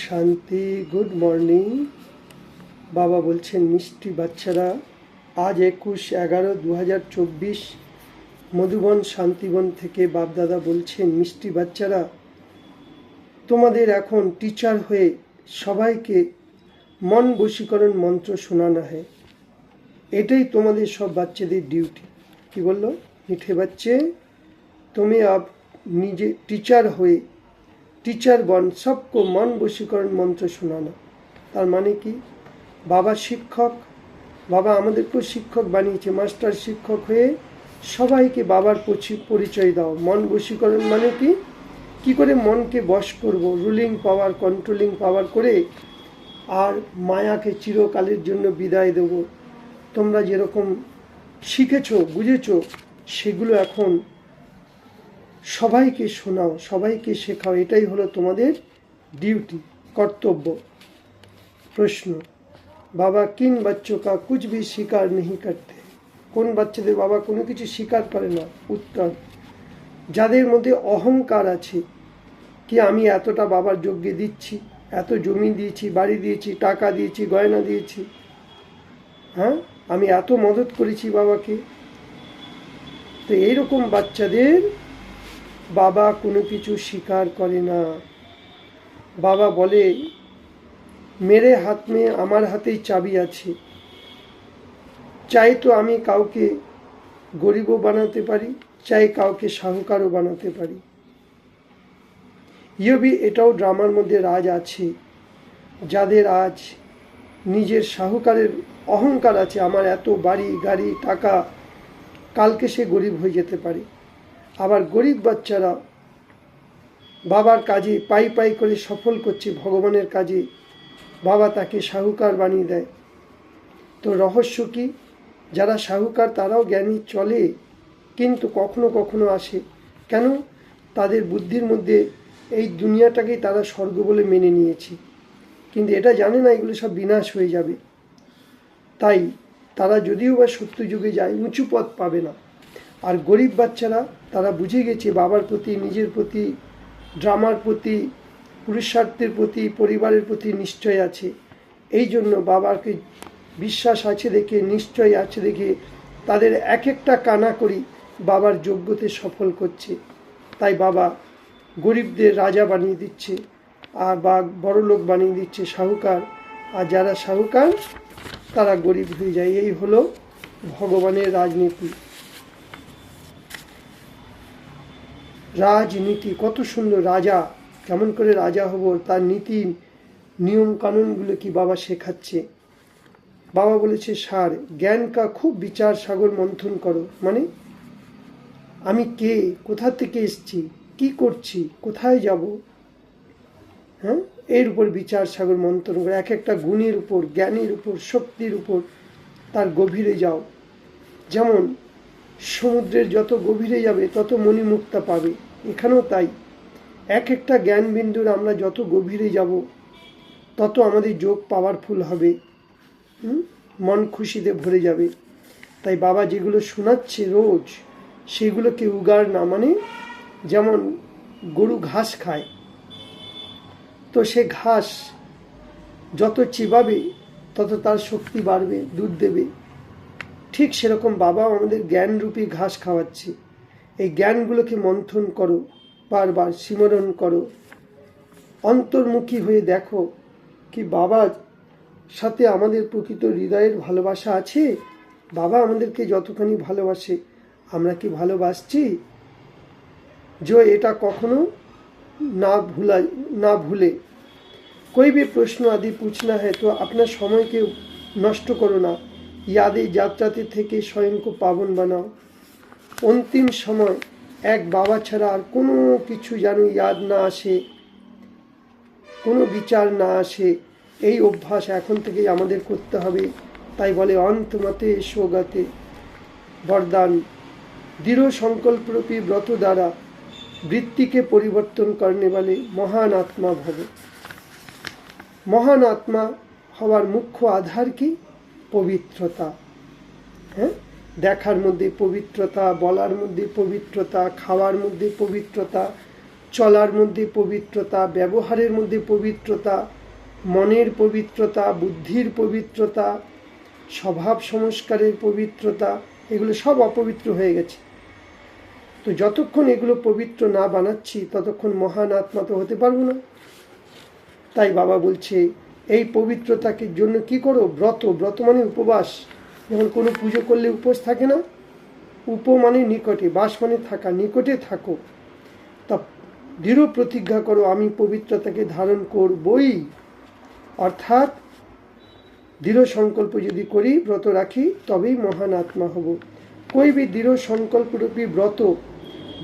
শান্তি। Good morning. বাবা বলছেন মিষ্টি বাচ্চারা, আজ 21/11/2024 মধুবন শান্তিবন থেকে বাপদাদা বলছেন মিষ্টি বাচ্চারা, তোমাদের এখন টিচার হয়ে সবাইকে মন বশীকরণ মন্ত্র শোনানো হয়। এটাই তোমাদের সব বাচ্চাদের ডিউটি। কি বললো মিঠে বাচ্চে, তুমি अब নিজে টিচার হয়ে टीचर बन सबको मन बशीकरण मंत्र शोनाना। तार माने कि बाबा शिक्षक, बाबा आमादेरकेও शिक्षक बानिয়েছে, मास्टर शिक्षक হয়ে সবাইকে বাবার পরিচয় দাও। मन বশীকরণ মানে কি করে মনকে বশ করব, রুলিং পাওয়ার কন্ট্রোলিং পাওয়ার করে আর মায়াকে চিরকালের জন্য বিদায় দেব। তোমরা যেরকম শিখেছো বুঝেছো সেগুলো এখন সবাইকে শোনাও, সবাইকে শেখাও। এটাই হলো তোমাদের ডিউটি, কর্তব্য। প্রশ্ন, বাবা কিন बच्चों का कुछ भी স্বীকার नहीं करते? কোন বাচ্চাদের বাবা কোনো কিছু স্বীকার করে না? উত্তর, যাদের মধ্যে অহংকার আছে কি আমি এতটা বাবার যজ্ঞে দিচ্ছি, এত জমি দিয়েছি, বাড়ি দিয়েছি, টাকা দিয়েছি, গয়না দিয়েছি, হ্যাঁ আমি এত মদত করেছি বাবাকে। তো এইরকম বাচ্চাদের বাবা কোনো কিছু স্বীকার করে না। বাবা বলে মেরে হাত মে, আমার হাতেই চাবি আছে, চাই তো আমি কাউকে গরিবও বানাতে পারি, চাই কাউকে সাহুকারও বানাতে পারি। এটাও ড্রামার মধ্যে রাজ আছে। যাদের আজ নিজের সাহুকারের অহংকার আছে, আমার এত বাড়ি গাড়ি টাকা, কালকে সে গরিব হয়ে যেতে পারে। আবার গরিব বাচ্চারা বাবার কাজে পাই পাই করে সফল করছে, ভগবানের কাজে বাবা তাকে সাহুকার বানিয়ে দেয়। তো রহস্য কি? যারা সাহুকার তারাও জ্ঞানী চলে, কিন্তু কখনো কখনো আসে কেন? তাদের বুদ্ধির মধ্যে এই দুনিয়াটাকেই তারা স্বর্গ বলে মেনে নিয়েছে, কিন্তু এটা জানে না এগুলো সব বিনাশ হয়ে যাবে। তাই তারা যদিও বা সত্য যুগে যায় উঁচু পথ পাবে না। আর গরিব বাচ্চারা তারা বুঝে গেছে বাবার প্রতি, নিজের প্রতি, ড্রামার প্রতি, পুরুষার্থের প্রতি, পরিবারের প্রতি নিশ্চয় আছে। এই জন্য বাবাকে বিশ্বাস আছে দেখে, নিশ্চয় আছে দেখে তাদের এক একটা কানা করি বাবার যজ্ঞতে সফল করছে। তাই বাবা গরিবদের রাজা বানিয়ে দিচ্ছে আর বা বড়লোক বানিয়ে দিচ্ছে, সাহুকার। আর যারা সাহুকার তারা গরিব হয়ে যায়। এই হলো ভগবানের রাজনীতি। রাজনীতি কত সুন্দর। রাজা কেমন করে রাজা হব তার নীতি নিয়ম কানুনগুলো কি বাবা শেখাচ্ছে। বাবা বলেছে সার জ্ঞান কা খুব বিচার সাগর মন্থন করো। মানে আমি কে, কোথা থেকে এসছি, কি করছি, কোথায় যাব, হ্যাঁ এর উপর বিচার সাগর মন্থন করো। এক একটা গুণের উপর, জ্ঞানের উপর, শক্তির উপর তার গভীরে যাও। যেমন সমুদ্রের যত গভীরে যাবে তত মণিমুক্তা পাবে, এখানেও তাই। এক একটা জ্ঞান বিন্দুর আমরা যত গভীরে যাব তত আমাদের যোগ পাওয়ারফুল হবে, মন খুশিতে ভরে যাবে। তাই বাবা যেগুলো শোনাচ্ছে রোজ সেগুলোকে উগার না, মানে যেমন গরু ঘাস খায়, তো সে ঘাস যত চিবাবে তত তার শক্তি বাড়বে, দুধ দেবে। ঠিক সেরকম বাবাও আমাদের জ্ঞানরূপী ঘাস খাওয়াচ্ছে। এই জ্ঞানগুলোকে মন্থন করো, বারবার স্মরণ করো, অন্তর্মুখী হয়ে দেখো কি বাবার সাথে আমাদের প্রকৃত হৃদয়ের ভালোবাসা আছে। বাবা আমাদেরকে যতখানি ভালোবাসে আমরা কি ভালোবাসছি? जो এটা কখনো না ভুলে कोई भी प्रश्न आदि पूछना है तो अपना समय के नष्ट करो ना, यादें যাত্রাতে থেকে स्वयं को पावन बनाओ। অন্তিম সময় এক বাবা ছাড়া আর কোনো কিছু যেন ইয়াদ না আসে, কোনো বিচার না আসে, এই অভ্যাস এখন থেকেই আমাদের করতে হবে। তাই বলে অন্তমতে সোগাতে বরদান, দৃঢ় সংকল্পরূপী ব্রত দ্বারা বৃত্তিকে পরিবর্তন করনে वाले মহান আত্মা ভব। মহান আত্মা হওয়ার মুখ্য আধার কি? পবিত্রতা। হ্যাঁ, দেখার মধ্যে পবিত্রতা, বলার মধ্যে পবিত্রতা, খাওয়ার মধ্যে পবিত্রতা, চলার মধ্যে পবিত্রতা, ব্যবহারের মধ্যে পবিত্রতা, মনের পবিত্রতা, বুদ্ধির পবিত্রতা, স্বভাব সংস্কারের পবিত্রতা, এগুলো সব অপবিত্র হয়ে গেছে। তো যতক্ষণ এগুলো পবিত্র না বানাচ্ছি ততক্ষণ মহান আত্মা তো হতে পারবো না। তাই বাবা বলছে এই পবিত্রতাকে জন্য কি করো? ব্রত। ব্রত মানে উপবাস। যেমন কোনো পুজো করলে উপোস থাকে না? উপ মানে নিকটে, বাস মানে থাকা, নিকটে থাকো। তা দৃঢ় প্রতিজ্ঞা করো আমি পবিত্রতাকে ধারণ করবই। অর্থাৎ দৃঢ় সংকল্প যদি করি, ব্রত রাখি, তবেই মহান আত্মা হব। कोई भी दृढ़ संकल्परूपी व्रत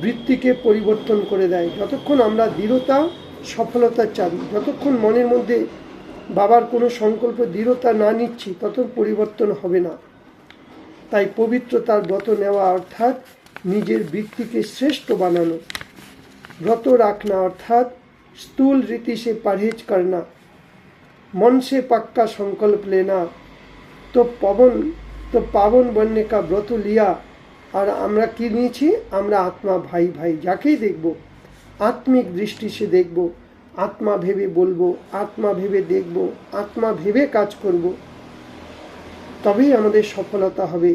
বৃত্তিকে পরিবর্তন করে দেয়। যতক্ষণ আমরা দৃঢ়তা, সফলতা চাই, যতক্ষণ মনের মধ্যে বাবার কোনো সংকল্প দৃঢ়তা না নিচ্ছি, তত পরিবর্তন হবে না। তাই পবিত্রতার ব্রত নেওয়া অর্থাৎ নিজের বৃত্তিকে শ্রেষ্ঠ বানানো। व्रत रखना अर्थात स्थूल रीति से परहेज करना, मन से पक्का संकल्प लेना। तो पावन बनने का व्रत लिया। और আমরা কি নিয়েছি? আমরা আত্মা ভাই ভাই, যাকেই দেখব আত্মিক দৃষ্টি সে দেখব, আত্মা ভেবে বলবো, আত্মা ভেবে দেখব, আত্মা ভেবে কাজ করব, তবেই আমাদের সফলতা হবে।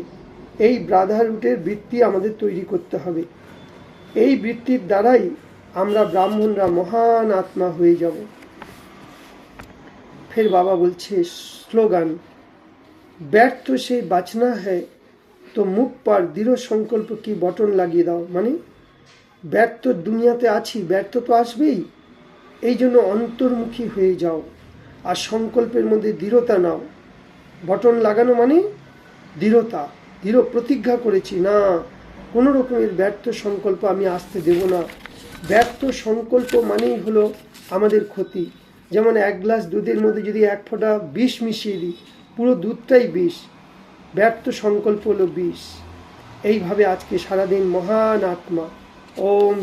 এই ব্রাদারহুডের বৃত্তি আমাদের তৈরি করতে হবে। এই বৃত্তির দ্বারাই আমরা ব্রাহ্মণরা মহান আত্মা হয়ে যাব। फिर बाबा बोलছে स्लोगान, ব্যর্থ से बचना है तो मुख पर दृढ़ संकल्प की बटन লাগিয়ে দাও। মানে ব্যর্থ দুনিয়াতে আছি, ব্যর্থ তো আসবেই, এই জন্য অন্তর্মুখী হয়ে যাও আর সংকল্পের মধ্যে দৃঢ়তা নাও। বটন লাগানো মানে দৃঢ়তা, দৃঢ় প্রতিজ্ঞা করেছি না কোনো রকমের ব্যর্থ সংকল্প আমি আসতে দেব না। ব্যর্থ সংকল্প মানেই হলো আমাদের ক্ষতি। যেমন এক গ্লাস দুধের মধ্যে যদি এক ফোঁটা বিষ মিশিয়ে দিই, পুরো দুধটাই বিষ। ব্যর্থ সংকল্প হলো বিষ। এইভাবে আজকে সারাদিন মহান আত্মা। ওম